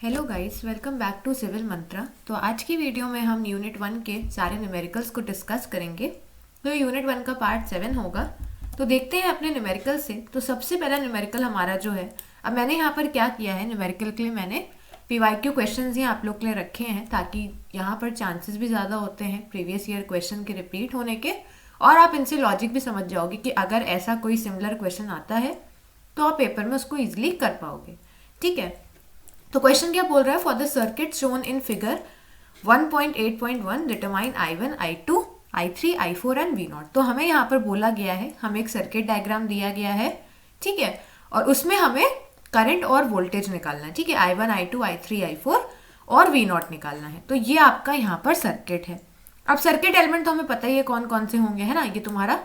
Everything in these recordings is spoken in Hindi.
Hello guys, welcome back to civil Mantra. तो आज की वीडियो में हम यूनिट 1 के सारे न्यूमेरिकल्स को डिस्कस करेंगे। तो यूनिट 1 का पार्ट 7 होगा। तो देखते हैं अपने न्यूमेरिकल से। तो सबसे पहला न्यूमेरिकल हमारा जो है, अब मैंने यहाँ पर क्या किया है, न्यूमेरिकल के लिए मैंने पीवाईक्यू क्वेश्चंस ही आप लोग के लिए रखे हैं, ताकि यहाँ पर चांसेस भी ज़्यादा होते हैं प्रीवियस ईयर क्वेश्चन के रिपीट होने के, और आप इनसे लॉजिक भी समझ जाओगे कि अगर ऐसा कोई सिमिलर क्वेश्चन आता है तो आप पेपर में उसको ईजिली कर पाओगे। ठीक है, तो क्वेश्चन क्या बोल रहा है, for the circuit shown in figure 1.8.1 determine I1, I2, I3, I4 and V0। तो हमें यहाँ पर बोला गया है, हमें एक सर्किट डायग्राम दिया गया है, ठीक है, और उसमें हमें करंट और वोल्टेज निकालना है। ठीक है, I1, I2, I3, I4 और V0 निकालना है। तो ये आपका यहाँ पर सर्किट है। अब सर्किट एलिमेंट तो हमें पता ही है कौन कौन से होंगे, है ना। ये तुम्हारा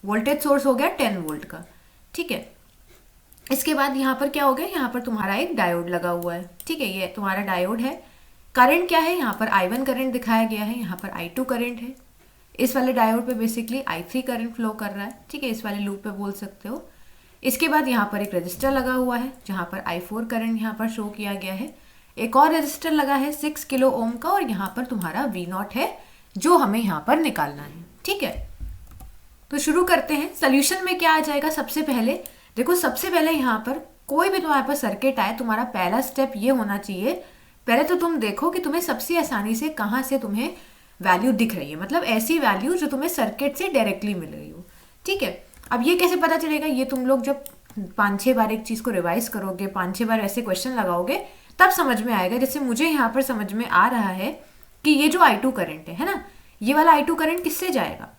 वोल्टेज सोर्स हो गया 10 वोल्ट का, ठीक है। इसके बाद यहाँ पर क्या हो गया, यहाँ पर तुम्हारा एक डायोड लगा हुआ है, ठीक है, ये तुम्हारा डायोड है। करंट क्या है, यहाँ पर I1 करंट दिखाया गया है, यहाँ पर I2 करंट है। इस वाले डायोड पे बेसिकली I3 करंट फ्लो कर रहा है, ठीक है, इस वाले लूप पे बोल सकते हो। इसके बाद यहाँ पर एक रजिस्टर लगा हुआ है, जहाँ पर I4 करंट यहाँ पर शो किया गया है। एक और रजिस्टर लगा है 6 किलो ओम का, और यहाँ पर तुम्हारा V0 है जो हमें यहाँ पर निकालना है, ठीक है। तो शुरू करते हैं। सोल्यूशन में क्या आ जाएगा, सबसे पहले देखो, सबसे पहले यहाँ पर कोई भी तुम्हारे पास सर्किट आए, तुम्हारा पहला स्टेप ये होना चाहिए, पहले तो तुम देखो कि तुम्हें सबसे आसानी से कहाँ से तुम्हें वैल्यू दिख रही है, मतलब ऐसी वैल्यू जो तुम्हें सर्किट से डायरेक्टली मिल रही हो, ठीक है। अब ये कैसे पता चलेगा, ये तुम लोग जब 5-6 बार एक चीज़ को रिवाइज करोगे, 5-6 बार ऐसे क्वेश्चन लगाओगे, तब समझ में आएगा। जैसे मुझे यहाँ पर समझ में आ रहा है कि ये जो I2 करंट है ना, ये वाला I2 करंट किससे जाएगा,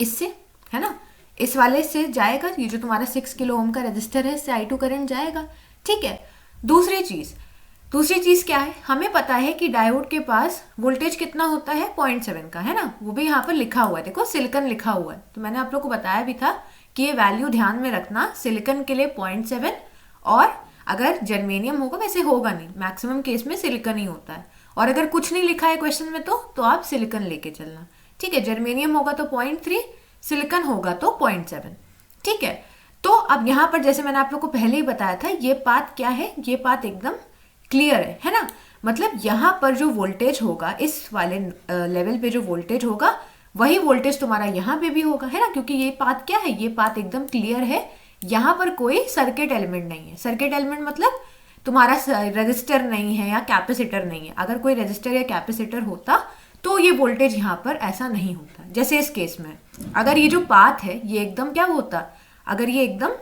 इससे, है ना, इस वाले से जाएगा। ये जो तुम्हारा 6 किलो ओम का रजिस्टर है, इससे I2 करंट जाएगा, ठीक है। दूसरी चीज क्या है, हमें पता है कि डायोड के पास वोल्टेज कितना होता है, 0.7 का, है ना, वो भी यहाँ पर लिखा हुआ है, देखो सिलिकॉन लिखा हुआ है। तो मैंने आप लोग को बताया भी था कि ये वैल्यू ध्यान में रखना, सिलिकॉन के लिए 0.7, और अगर जर्मेनियम होगा, वैसे होगा नहीं, मैक्सिमम केस में सिलिकॉन ही होता है। और अगर कुछ नहीं लिखा है क्वेश्चन में तो आप सिलिकॉन लेके चलना, ठीक है। जर्मेनियम होगा तो 0.3, सिलिकॉन होगा तो 0.7, ठीक है। तो अब यहाँ पर जैसे मैंने आप लोग को पहले ही बताया था, ये पाथ क्या है, ये पाथ एकदम क्लियर है ना। मतलब यहाँ पर जो वोल्टेज होगा, इस वाले लेवल पे जो वोल्टेज होगा, वही वोल्टेज तुम्हारा यहाँ पे भी होगा, है ना, क्योंकि ये पाथ क्या है, ये पाथ एकदम क्लियर है। यहाँ पर कोई सर्किट एलिमेंट नहीं है। सर्किट एलिमेंट मतलब तुम्हारा रजिस्टर नहीं है या कैपेसिटर नहीं है। अगर कोई रजिस्टर या कैपेसिटर होता तो ये वोल्टेज यहाँ पर ऐसा नहीं होता। जैसे इस केस में अगर ये जो पाथ है ये एकदम क्या होता, अगर ये एकदम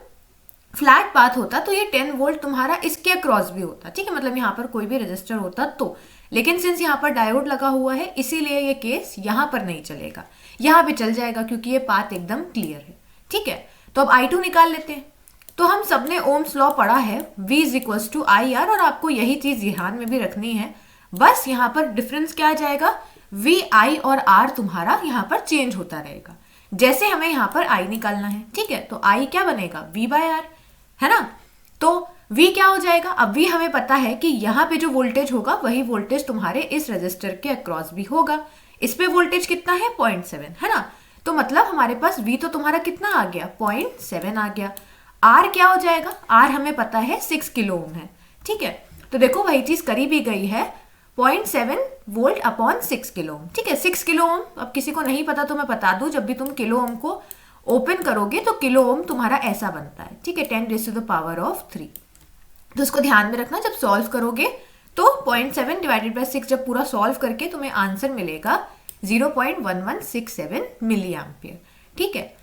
फ्लैट पाथ होता तो ये 10 वोल्ट तुम्हारा इसके अक्रॉस भी होता, ठीक है, मतलब यहाँ पर कोई भी रजिस्टर होता तो। लेकिन सिंस यहाँ पर डायोड लगा हुआ है, इसीलिए ये केस यहाँ पर नहीं चलेगा, यहाँ पे चल जाएगा, क्योंकि ये पाथ एकदम क्लियर है, ठीक है। तो अब I2 निकाल लेते हैं। तो हम सबने ओम्स लॉ पढ़ा है, V is to I R, और आपको यही चीज ध्यान में भी रखनी है। बस यहाँ पर डिफरेंस क्या आ जाएगा, V I और R तुम्हारा यहाँ पर चेंज होता रहेगा। जैसे हमें यहाँ पर I निकालना है, ठीक है, तो I क्या बनेगा, V बाय R, है ना। तो V क्या हो जाएगा, अब V हमें पता है कि यहाँ पे जो वोल्टेज होगा, वही वोल्टेज तुम्हारे इस रजिस्टर के अक्रॉस भी होगा। इस पे वोल्टेज कितना है, 0.7, है ना। तो मतलब हमारे पास V तो तुम्हारा कितना आ गया, 0.7 आ गया। R क्या हो जाएगा, R हमें पता है 6 किलो ओम है, ठीक है। तो देखो वही चीज करी भी गई है, 0.7 वोल्ट अपॉन 6 किलो ओम, ठीक है। 6 किलो ओम, अब किसी को नहीं पता तो मैं बता दूं, जब भी तुम किलो ओम को ओपन करोगे तो किलो ओम तुम्हारा ऐसा बनता है, ठीक है, 10⁻³ तो इसको ध्यान में रखना। जब सॉल्व करोगे तो 0.7 डिवाइडेड बाय 6 जब पूरा सॉल्व करके तुम्हें आंसर मिलेगा 0.1167 मिली एम्पियर, ठीक है।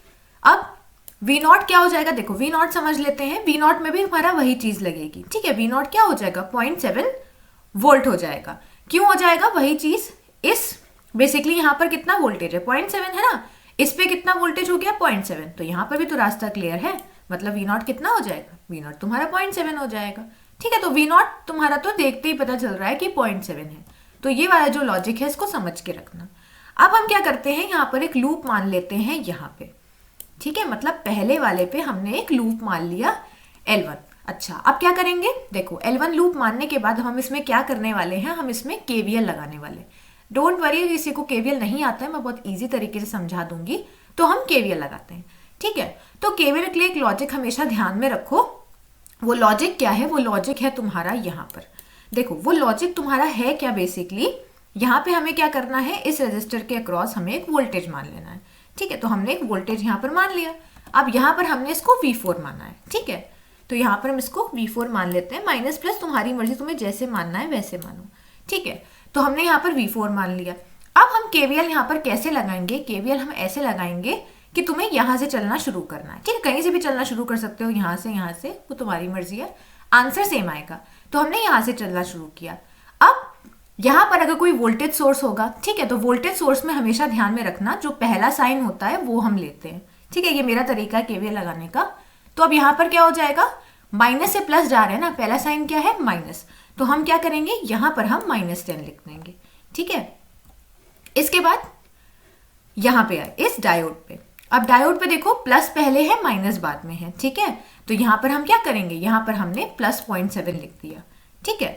अब V0 क्या हो जाएगा, देखो V0 समझ लेते हैं। V0 में भी हमारा वही चीज लगेगी, ठीक है। V0 क्या हो जाएगा, 0.7 वोल्ट हो जाएगा। क्यों हो जाएगा, वही चीज, इस बेसिकली यहाँ पर कितना वोल्टेज है, 0.7 है ना, इस पे कितना वोल्टेज हो गया, 0.7, तो यहाँ पर भी तो रास्ता क्लियर है, मतलब V0 कितना हो जाएगा, V0 तुम्हारा 0.7 हो जाएगा, ठीक है। तो V0 तुम्हारा तो देखते ही पता चल रहा है कि 0.7 है। तो ये वाला जो लॉजिक है इसको समझ के रखना। अब हम क्या करते हैं, यहाँ पर एक लूप मान लेते हैं यहाँ पे, ठीक है, मतलब पहले वाले पे हमने एक लूप मान लिया L1। अच्छा, अब क्या करेंगे, देखो L1 लूप मानने के बाद हम इसमें क्या करने वाले हैं, हम इसमें KVL लगाने वाले। डोंट वरी, किसी को KVL नहीं आता है, मैं बहुत इजी तरीके से समझा दूंगी। तो हम KVL लगाते हैं, ठीक है। तो KVL के लिए एक लॉजिक हमेशा ध्यान में रखो। वो लॉजिक क्या है, वो लॉजिक है तुम्हारा यहाँ पर, देखो वो लॉजिक तुम्हारा है क्या बेसिकली, यहाँ पे हमें क्या करना है, इस रजिस्टर के अक्रॉस हमें एक वोल्टेज मान लेना है, ठीक है। तो हमने एक वोल्टेज यहाँ पर मान लिया, अब यहाँ पर हमने इसको V4 माना है, ठीक है। तो यहाँ पर हम इसको V4 मान लेते हैं, माइनस प्लस तुम्हारी मर्जी, तुम्हें जैसे मानना है वैसे मानो, ठीक है। तो हमने यहाँ पर V4 मान लिया। अब हम KVL यहाँ पर कैसे लगाएंगे, KVL हम ऐसे लगाएंगे कि तुम्हें यहाँ से चलना शुरू करना है, ठीक है। कहीं से भी चलना शुरू कर सकते हो, यहाँ से, वो तुम्हारी मर्जी है, आंसर सेम आएगा। तो हमने यहाँ से चलना शुरू किया। अब यहाँ पर अगर कोई वोल्टेज सोर्स होगा, ठीक है, तो वोल्टेज सोर्स में हमेशा ध्यान में रखना जो पहला साइन होता है वो हम लेते हैं, ठीक है। ये मेरा तरीका है KVL लगाने का। तो अब यहाँ पर क्या हो जाएगा, माइनस से प्लस जा रहे हैं ना, पहला साइन क्या है माइनस, तो हम क्या करेंगे, यहाँ पर हम -10 लिख देंगे, ठीक है। इसके बाद यहाँ पे आए इस डायोड पे, अब डायोड पे देखो प्लस पहले है माइनस बाद में है, ठीक है। तो यहाँ पर हम क्या करेंगे, यहाँ पर हमने प्लस 0.7 लिख दिया, ठीक है।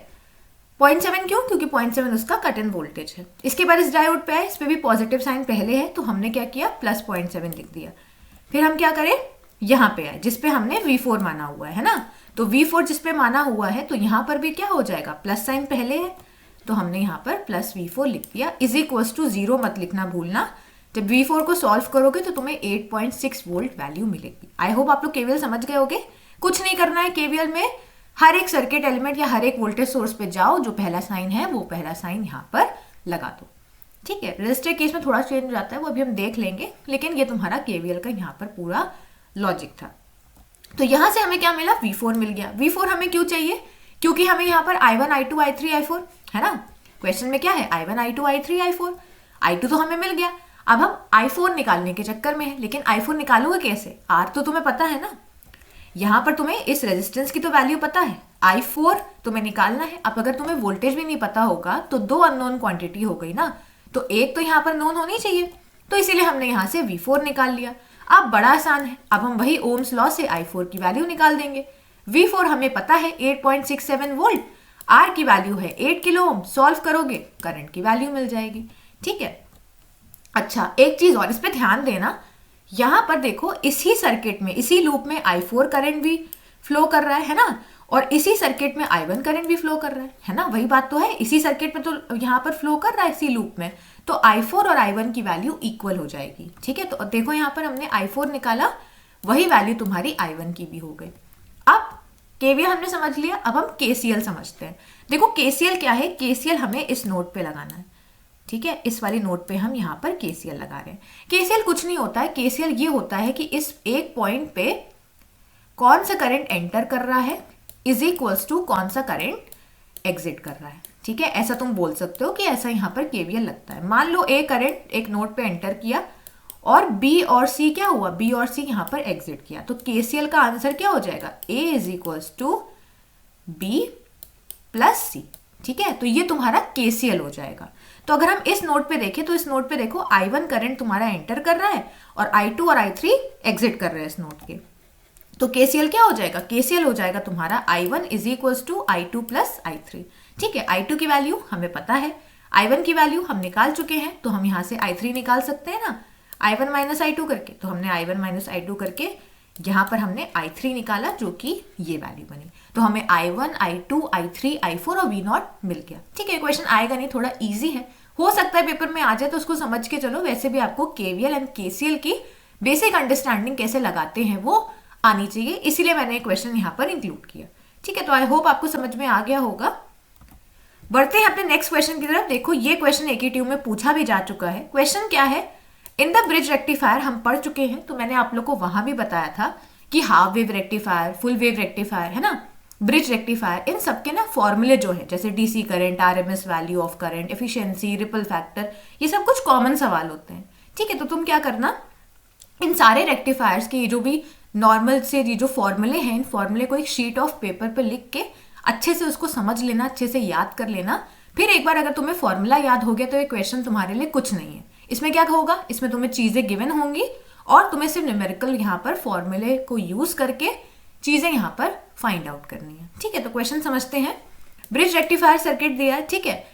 0.7 क्यों, क्योंकि 0.7 उसका कट इन वोल्टेज है। इसके बाद इस डायोड पे है, इस पे भी पॉजिटिव साइन पहले है, तो हमने क्या किया, प्लस 0.7 लिख दिया। फिर हम क्या करें, यहाँ पे आए जिसपे हमने V4 माना हुआ है ना, तो V4 जिसपे माना हुआ है, तो यहाँ पर भी क्या हो जाएगा, प्लस साइन पहले है, तो हमने यहाँ पर प्लस V4 लिख दिया। इज इक्वल्स टू 0 मत लिखना भूलना, जब V4 को सॉल्व करोगे तो तुम्हें 8.6 वोल्ट वैल्यू मिलेगी। आई होप आप लोग KVL समझ गए होगे। कुछ नहीं करना है KVL में, हर एक सर्किट एलिमेंट या हर एक वोल्टेज सोर्स पे जाओ, जो पहला साइन है वो पहला साइन यहाँ पर लगा दो, ठीक है। रजिस्टर केस में थोड़ा चेंज हो जाता है, वो अभी हम देख लेंगे, लेकिन ये तुम्हारा KVL का यहाँ पर पूरा लॉजिक था। तो यहाँ से हमें क्या मिला, V4 मिल गया। V4 हमें क्यों चाहिए, क्योंकि हमें यहाँ पर I1 I2 I3 I4 है ना, क्वेश्चन में क्या है, I1 I2 I3 I4, I2 तो हमें मिल गया। अब हम I4 निकालने के चक्कर में है, लेकिन I4 निकालोगे कैसे, R तो तुम्हें पता है ना, यहाँ पर तुम्हें इस रेजिस्टेंस की तो वैल्यू पता है, I4 तुम्हें निकालना है। अब अगर तुम्हें वोल्टेज भी नहीं पता होगा तो 2 अननोन क्वांटिटी हो गई ना, तो एक तो यहाँ पर नोन होनी चाहिए, तो इसीलिए हमने यहाँ से V4 निकाल लिया। अब बड़ा आसान है, अब हम वही ओम्स लॉ से I4 की वैल्यू निकाल देंगे। V4 हमें पता है 8.67 वोल्ट, R की वैल्यू है 8 किलो ओम, सॉल्व करोगे करंट की वैल्यू मिल जाएगी, ठीक है। अच्छा एक चीज और इस पे ध्यान देना, यहाँ पर देखो इसी सर्किट में, इसी लूप में I4 करंट भी फ्लो कर रहा है ना, और इसी सर्किट में I1 करंट भी फ्लो कर रहा है ना, वही बात तो है, इसी सर्किट में तो यहाँ पर फ्लो कर रहा है इसी लूप में, तो I4 और I1 की वैल्यू इक्वल हो जाएगी, ठीक है। तो देखो यहाँ पर हमने I4 निकाला, वही वैल्यू तुम्हारी I1 की भी हो गई। अब KVL हमने समझ लिया, अब हम KCL समझते हैं। देखो KCL क्या है, KCL हमें इस नोड पे लगाना है, ठीक है, इस वाली नोड पे हम यहाँ पर KCL लगा रहे हैं। KCL कुछ नहीं होता है, KCL ये होता है कि इस एक पॉइंट पे कौन सा करंट एंटर कर रहा है इज इक्वल्स टू कौन सा करंट एग्जिट कर रहा है, ठीक है। ऐसा तुम बोल सकते हो कि ऐसा यहाँ पर KVL लगता है। मान लो ए करंट एक नोड पे एंटर किया और B और C क्या हुआ, B और C यहाँ पर एग्जिट किया, तो KCL का आंसर क्या हो जाएगा, A is equals to B plus C, ठीक है। तो ये तुम्हारा KCL हो जाएगा। तो अगर हम इस नोड पे देखें, तो इस नोड पे देखो I1 करंट तुम्हारा एंटर कर रहा है और I2 और I3 एग्जिट कर रहे हैं इस नोड के, तो KCL क्या हो जाएगा, KCL हो जाएगा तुम्हारा I1 is equals to I2 plus I3, ठीक है। I2 की वैल्यू हमें पता है, I1 की वैल्यू हम निकाल चुके हैं, तो हम यहाँ से I3 निकाल सकते हैं ना, I1 माइनस I2 करके, तो हमने I1 माइनस I2 करके यहाँ पर हमने I3 निकाला, जो कि ये वैल्यू बनी, तो हमें I1 I2 I3 I4 और V0 मिल गया, ठीक है। क्वेश्चन आएगा नहीं, थोड़ा इजी है, हो सकता है पेपर में आ जाए, तो उसको समझ के चलो। वैसे भी आपको KVL एंड KCL की बेसिक अंडरस्टैंडिंग कैसे लगाते हैं वो आनी चाहिए, इसीलिए मैंने क्वेश्चन यहाँ पर इंक्लूड किया, ठीक है। तो आई होप आपको समझ में आ गया होगा। बढ़ते हैं अपने नेक्स्ट क्वेश्चन की तरफ। देखो ये क्वेश्चन AKTU में पूछा भी जा चुका है। क्वेश्चन क्या है, इन द ब्रिज रेक्टिफायर हम पढ़ चुके हैं, तो मैंने आप लोग को वहां भी बताया था कि half wave rectifier, full wave rectifier है ना, ब्रिज रेक्टिफायर, इन सबके ना फॉर्मूले जो है, जैसे DC current, RMS value of current, efficiency, ripple factor, ये सब कुछ कॉमन सवाल होते हैं, ठीक है। तो तुम क्या करना, इन सारे रेक्टिफायर्स के जो भी नॉर्मल से ये जो फॉर्मूले हैं, इन फॉर्मूले को एक शीट ऑफ पेपर पर लिख के अच्छे से उसको समझ लेना, अच्छे से याद कर लेना। फिर एक बार अगर तुम्हें फॉर्मूला याद हो गया तो ये क्वेश्चन तुम्हारे लिए कुछ नहीं है। इसमें क्या होगा, इसमें तुम्हें चीजें गिवन होंगी और तुम्हें सिर्फ न्यूमेरिकल यहाँ पर फॉर्मूले को यूज करके चीजें यहाँ पर फाइंड आउट करनी है, ठीक है। तो क्वेश्चन समझते हैं। ब्रिज रेक्टिफायर सर्किट दिया है, ठीक है।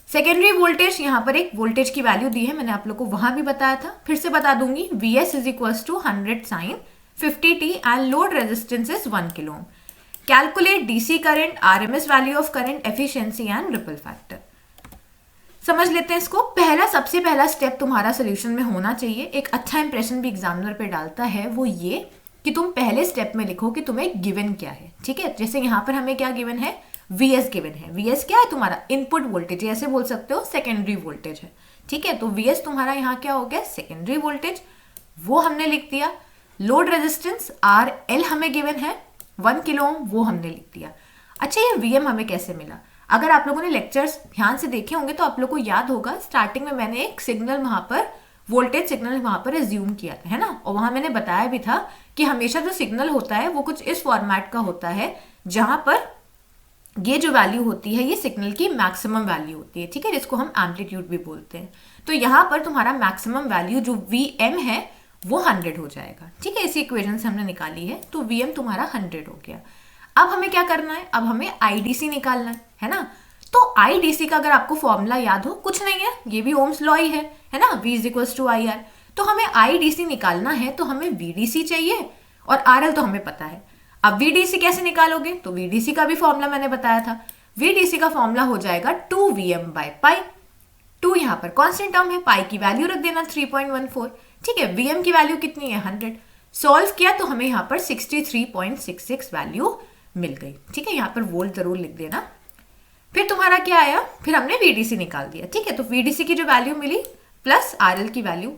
सेकेंडरी वोल्टेज, यहाँ पर एक वोल्टेज की वैल्यू दी है, मैंने आप लोग को वहां भी बताया था, फिर से बता दूंगी। Vs is equals to 100 sin 50t and load resistance is 1 kilo ohm. Calculate DC current, RMS value of current, efficiency and ripple factor. समझ लेते हैं इसको। सबसे पहला स्टेप तुम्हारा सोल्यूशन में होना चाहिए, एक अच्छा इंप्रेशन भी एग्जामिनर पे डालता है, वो ये कि तुम पहले स्टेप में लिखो कि तुम्हें गिवन क्या है। ठीक है, जैसे यहाँ पर हमें क्या गिवन है, वीएस गिवन है। वीएस क्या है तुम्हारा, इनपुट वोल्टेज, ऐसे बोल सकते हो सेकेंडरी वोल्टेज है। ठीक है, तो वीएस तुम्हारा यहाँ क्या हो गया, सेकेंडरी वोल्टेज, वो हमने लिख दिया। लोड रेजिस्टेंस आर एल हमें गिवन है 1 किलो ओम, वो हमने लिख दिया। अच्छा, ये वीएम हमें कैसे मिला? अगर आप लोगों ने लेक्चर्स ध्यान से देखे होंगे तो आप लोगों को याद होगा, स्टार्टिंग में मैंने एक सिग्नल वहां पर, वोल्टेज सिग्नल वहां पर एज्यूम किया था, है ना। और वहां मैंने बताया भी था कि हमेशा जो सिग्नल होता है वो कुछ इस फॉर्मेट का होता है, जहां पर ये जो वैल्यू होती है ये सिग्नल की मैक्सिमम वैल्यू होती है। ठीक है, जिसको हम एम्पलीट्यूड भी बोलते हैं। तो यहाँ पर तुम्हारा मैक्सिमम वैल्यू जो वी है वो 100 हो जाएगा। ठीक है, इसी इक्वेशन से हमने निकाली है, तो वीएम तुम्हारा 100 हो गया। अब हमें क्या करना है, अब हमें आईडीसी निकालना है ना। तो आईडीसी का अगर आपको फॉर्मूला याद हो, कुछ नहीं है, ये भी ओम्स लॉ ही है ना, V is to I R. तो हमें आईडीसी निकालना है तो हमें वीडीसी चाहिए, और आरएल तो हमें पता है। अब वीडीसी कैसे निकालोगे, तो वीडीसी का भी फॉर्मूला मैंने बताया था। वीडीसी का फॉर्मूला हो जाएगा 2Vm/π। 2 यहाँ पर कॉन्स्टेंट टर्म है, पाई की वैल्यू रख देना 3.14। ठीक है, Vm की वैल्यू कितनी है, 100। सॉल्व किया तो हमें यहाँ पर 63.66 वैल्यू मिल गई। ठीक है, यहाँ पर वोल्ट जरूर लिख देना। फिर तुम्हारा क्या आया, फिर हमने वीडीसी निकाल दिया। ठीक है, तो वीडीसी की जो वैल्यू मिली प्लस आरएल की वैल्यू,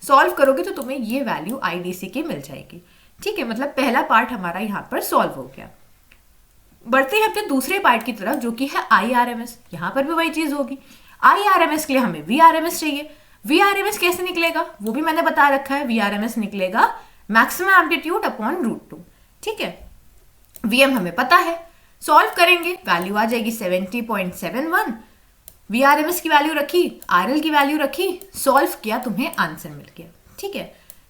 सॉल्व करोगे तो तुम्हें ये वैल्यू आईडीसी की मिल जाएगी। ठीक है, मतलब पहला पार्ट हमारा यहाँ पर सॉल्व हो गया। बढ़ते हैं अपने दूसरे पार्ट की तरफ, जो कि है आईआरएमएस। यहाँ पर भी वही चीज होगी। आईआरएमएस के लिए हमें वीआरएमएस चाहिए। वीआरएमएस कैसे निकलेगा वो भी मैंने बता रखा है। वीआरएमएस निकलेगा मैक्सिमम एम्पलीट्यूड अपॉन √2। ठीक है, वीएम हमें पता है, सॉल्व करेंगे वैल्यू आ जाएगी 70.71। वीआरएमएस की वैल्यू रखी, आरएल की वैल्यू रखी, सॉल्व किया, तुम्हें आंसर मिल गया। ठीक है,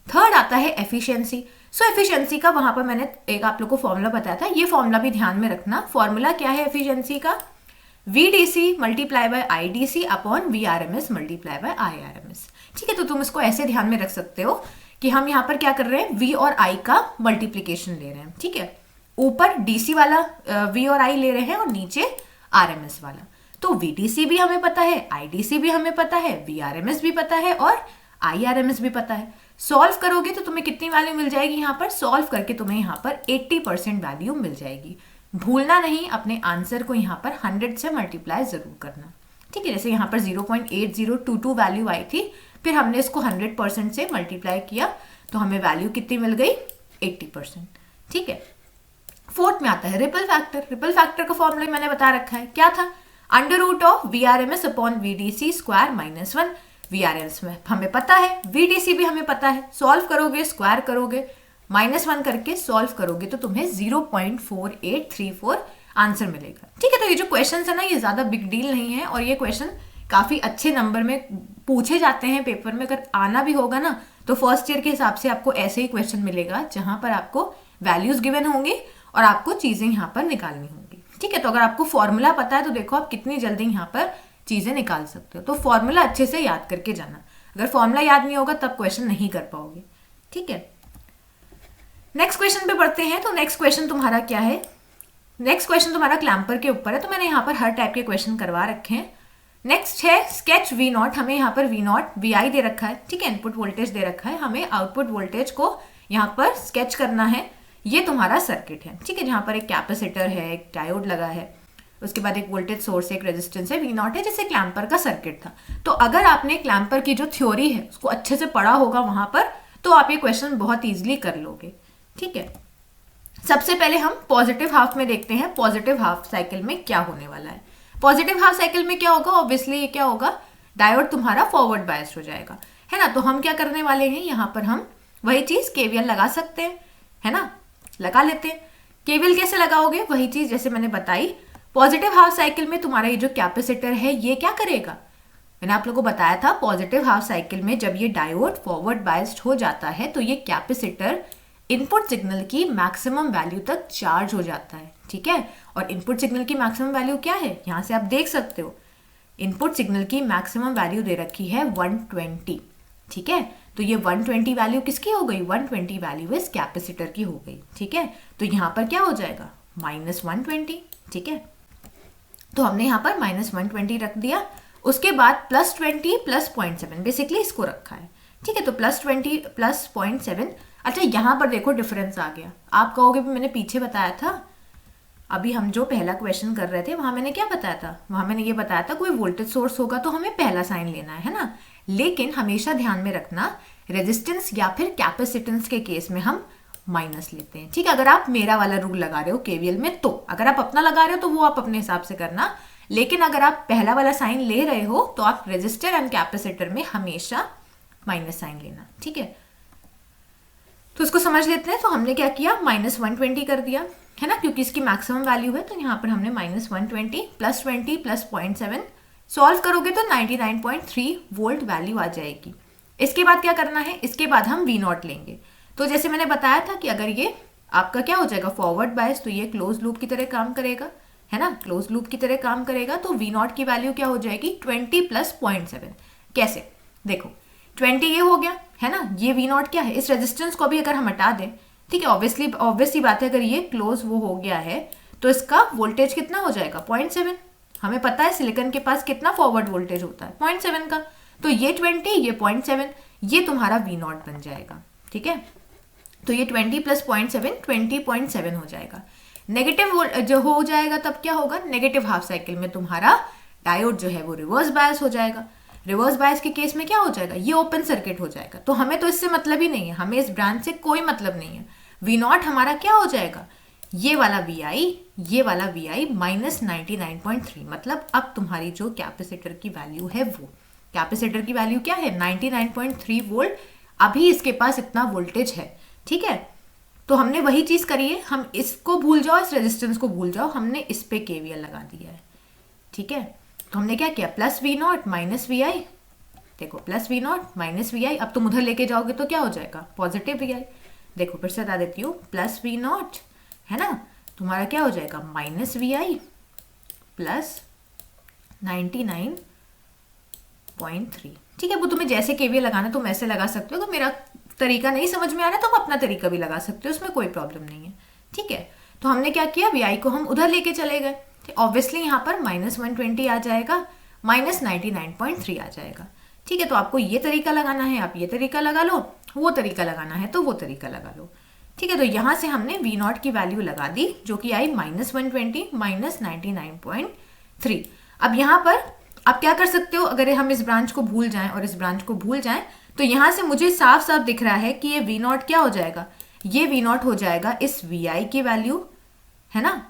थर्ड आता है एफिशिएंसी। सो एफिशिएंसी का वहां पर मैंने एक आप लोग को फॉर्मूला बताया था, ये फॉर्मूला भी ध्यान में रखना। फॉर्मूला क्या है एफिशिएंसी का, VDC multiply by IDC upon VRMS multiply by IRMS। ठीक है, तो तुम इसको ऐसे ध्यान में रख सकते हो कि हम यहाँ पर क्या कर रहे हैं, V और I का मल्टीप्लीकेशन ले रहे हैं। ठीक है, ऊपर DC वाला V और I ले रहे हैं और नीचे RMS वाला। तो VDC भी हमें पता है, IDC भी हमें पता है, VRMS भी पता है और IRMS भी पता है। सॉल्व करोगे तो तुम्हें कितनी वैल्यू मिल जाएगी, यहाँ पर सॉल्व करके तुम्हें यहाँ पर 80% वैल्यू मिल जाएगी। भूलना नहीं, अपने आंसर को यहाँ पर 100 से मल्टीप्लाई जरूर करना। ठीक है, जैसे यहाँ पर 0.8022 वैल्यू आई थी, फिर हमने इसको 100% से मल्टीप्लाई किया तो हमें वैल्यू कितनी मिल गई, 80%। ठीक है, फोर्थ में आता है रिपल फैक्टर। रिपल फैक्टर का फॉर्मूला मैंने बता रखा है, क्या था, √of VRMS upon VDC square -1। VRMS में हमें पता है, VDC भी हमें पता है। सॉल्व करोगे, स्क्वायर करोगे, -1 करके सॉल्व करोगे तो तुम्हें 0.4834 आंसर मिलेगा। ठीक है, तो ये जो क्वेश्चन है ना, ये ज्यादा बिग डील नहीं है और ये क्वेश्चन काफी अच्छे नंबर में पूछे जाते हैं पेपर में। अगर आना भी होगा ना तो फर्स्ट ईयर के हिसाब से आपको ऐसे ही क्वेश्चन मिलेगा, जहां पर आपको वैल्यूज गिवन होंगी और आपको चीजें यहाँ पर निकालनी होंगी। ठीक है, तो अगर आपको फॉर्मूला पता है तो देखो आप कितनी जल्दी यहाँ पर चीजें निकाल सकते हो। तो फॉर्मूला अच्छे से याद करके जाना, अगर फॉर्मूला याद नहीं होगा तब क्वेश्चन नहीं कर पाओगे। ठीक है, नेक्स्ट क्वेश्चन पे पढ़ते हैं। तो नेक्स्ट क्वेश्चन तुम्हारा क्या है, नेक्स्ट क्वेश्चन तुम्हारा क्लैम्पर के ऊपर है। तो मैंने यहाँ पर हर टाइप के क्वेश्चन करवा रखे हैं। नेक्स्ट है स्केच V0। हमें यहाँ पर V0 VI दे रखा है। ठीक है, इनपुट वोल्टेज दे रखा है, हमें आउटपुट वोल्टेज को यहाँ पर स्केच करना है। ये तुम्हारा सर्किट है। ठीक है, जहाँ पर एक कैपेसिटर है, एक डायोड लगा है, उसके बाद एक वोल्टेज सोर्स, एक रेजिस्टेंस है, V0 है, जैसे क्लैम्पर का सर्किट था। तो अगर आपने क्लैम्पर की जो थ्योरी है उसको अच्छे से पढ़ा होगा वहां पर, तो आप ये क्वेश्चन बहुत ईजिली कर लोगे। ठीक है, सबसे पहले हम पॉजिटिव हाफ में देखते हैं, पॉजिटिव हाफ साइकिल में क्या होने वाला है। पॉजिटिव हाफ साइकिल में क्या होगा, ऑब्वियसली ये क्या होगा, डायोड तुम्हारा फॉरवर्ड बायस्ड हो जाएगा, है ना। तो हम क्या करने वाले हैं, यहाँ पर हम वही चीज KVL लगा सकते हैं, है ना, लगा लेते हैं। KVL कैसे लगाओगे, वही चीज जैसे मैंने बताई। पॉजिटिव हाफ साइकिल में तुम्हारा ये जो कैपेसिटर है ये क्या करेगा, मैंने आप लोगों को बताया था, पॉजिटिव हाफ साइकिल में जब ये डायोड फॉरवर्ड बायस्ड हो जाता है तो ये कैपेसिटर इनपुट सिग्नल की मैक्सिमम वैल्यू तक चार्ज हो जाता है। ठीक है, और इनपुट सिग्नल की मैक्सिमम वैल्यू क्या है, यहां से आप देख सकते हो, इनपुट सिग्नल की मैक्सिमम वैल्यू दे रखी है 120। ठीक है, तो ये 120 वैल्यू किसकी हो गई, 120 वैल्यू इस कैपेसिटर की हो गई। ठीक है, तो यहाँ पर क्या हो जाएगा, -120, ठीक है। तो हमने यहाँ पर -120 रख दिया। उसके बाद +20 + 0.7, बेसिकली इसको रखा है, ठीक है। तो +20 + 0.7। अच्छा, यहाँ पर देखो डिफरेंस आ गया। आप कहोगे मैंने पीछे बताया था, अभी हम जो पहला क्वेश्चन कर रहे थे वहां मैंने क्या बताया था, वहां मैंने ये बताया था कोई वोल्टेज सोर्स होगा तो हमें पहला साइन लेना है ना। लेकिन हमेशा ध्यान में रखना, रेजिस्टेंस या फिर कैपेसिटेंस के केस में हम माइनस लेते हैं, ठीक है। अगर आप मेरा वाला रूल लगा रहे हो केवीएल में, तो अगर आप अपना लगा रहे हो तो वो आप अपने हिसाब से करना। लेकिन अगर आप पहला वाला साइन ले रहे हो तो आप रेजिस्टर एंड कैपेसिटर में हमेशा माइनस साइन लेना, ठीक है। तो इसको समझ लेते हैं। तो हमने क्या किया, -120 कर दिया, है ना, क्योंकि इसकी मैक्सिमम वैल्यू है। तो यहाँ पर हमने -120 + 20 + 0.7 सॉल्व करोगे तो 99.3 वोल्ट वैल्यू आ जाएगी। इसके बाद क्या करना है, इसके बाद हम V0 लेंगे। तो जैसे मैंने बताया था कि अगर ये आपका क्या हो जाएगा फॉरवर्ड बायस, तो ये क्लोज लूप की तरह काम करेगा, है ना, क्लोज लूप की तरह काम करेगा। तो V0 की वैल्यू क्या हो जाएगी, 20 + 0.7। कैसे, देखो 20 ये हो गया, है ना, ये V0 क्या है, इस रेजिस्टेंस को भी अगर हम हटा दें, ठीक है, ऑब्वियसली बात है, अगर ये क्लोज वो हो गया है तो इसका वोल्टेज कितना हो जाएगा, 0.7। हमें पता है सिलिकॉन के पास कितना फॉरवर्ड वोल्टेज होता है, 0.7 का। तो ये 20, ये 0.7, ये तुम्हारा V0 बन जाएगा, ठीक है। तो ये 20 + 0.7 20.7 हो जाएगा। नेगेटिव जो हो जाएगा तब क्या होगा, नेगेटिव हाफ साइकिल में तुम्हारा डायोड जो है वो रिवर्स बायस हो जाएगा। रिवर्स बायस के केस में क्या हो जाएगा, ये ओपन सर्किट हो जाएगा। तो हमें तो इससे मतलब ही नहीं है, हमें इस ब्रांच से कोई मतलब नहीं है। V0 हमारा क्या हो जाएगा, ये वाला VI, ये वाला VI -99.3। मतलब अब तुम्हारी जो कैपेसिटर की वैल्यू है, वो कैपेसिटर की वैल्यू क्या है, 99.3 वोल्ट। अभी इसके पास इतना वोल्टेज है, ठीक है। तो हमने वही चीज करी है, हम इसको भूल जाओ, इस रेजिस्टेंस को भूल जाओ, हमने इस पे KVL लगा दिया है, ठीक है। तो हमने क्या किया, +V0 - VI, देखो +V0 - VI। अब तुम उधर लेके जाओगे तो क्या हो जाएगा, पॉजिटिव VI। देखो फिर से बता देती हूँ, +V0, है ना, तुम्हारा क्या हो जाएगा, -VI + 99.3, ठीक है। वो तुम्हें जैसे KVL लगाना तुम ऐसे लगा सकते हो। तो मेरा तरीका नहीं समझ में आ रहा है तो तुम अपना तरीका भी लगा सकते हो, उसमें कोई प्रॉब्लम नहीं है, ठीक है। तो हमने क्या किया, VI को हम उधर लेके चले गए। ऑब्वियसली यहाँ पर -120 आ जाएगा, -99.3 आ जाएगा, ठीक है। तो आपको ये तरीका लगाना है, आप ये तरीका लगा लो, वो तरीका लगाना है तो वो तरीका लगा लो, ठीक है। तो यहाँ से हमने V0 की वैल्यू लगा दी, जो कि आई -120 -99.3। अब यहाँ पर आप क्या कर सकते हो, अगर हम इस ब्रांच को भूल जाएं और इस ब्रांच को भूल जाएं, तो यहाँ से मुझे साफ साफ दिख रहा है कि ये V0 क्या हो जाएगा, ये V0 हो जाएगा इस VI की वैल्यू, है ना,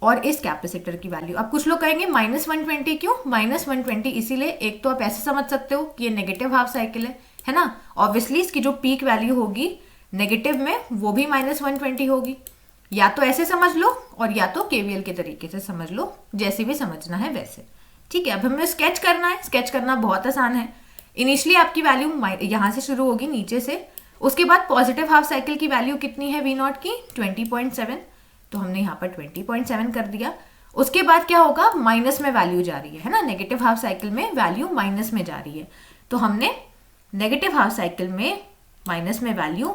और इस कैपेसिटर की वैल्यू। अब कुछ लोग कहेंगे -120 क्यों, -120 इसीलिए, एक तो आप ऐसे समझ सकते हो कि ये नेगेटिव हाफ साइकिल है ना। ऑब्वियसली इसकी जो पीक वैल्यू होगी नेगेटिव में, वो भी -120 होगी। या तो ऐसे समझ लो और या तो KVL के तरीके से समझ लो, जैसे भी समझना है वैसे, ठीक है। अब हमें स्केच करना है, स्केच करना बहुत आसान है। इनिशियली आपकी वैल्यू यहाँ से शुरू होगी नीचे से, उसके बाद पॉजिटिव हाफ साइकिल की वैल्यू कितनी है V0 की, 20.7। तो हमने यहाँ पर 20.7 कर दिया। उसके बाद क्या होगा, माइनस में वैल्यू जा रही है ना, नेगेटिव हाफ साइकिल में वैल्यू माइनस में जा रही है। तो हमने नेगेटिव हाफ साइकिल में माइनस में वैल्यू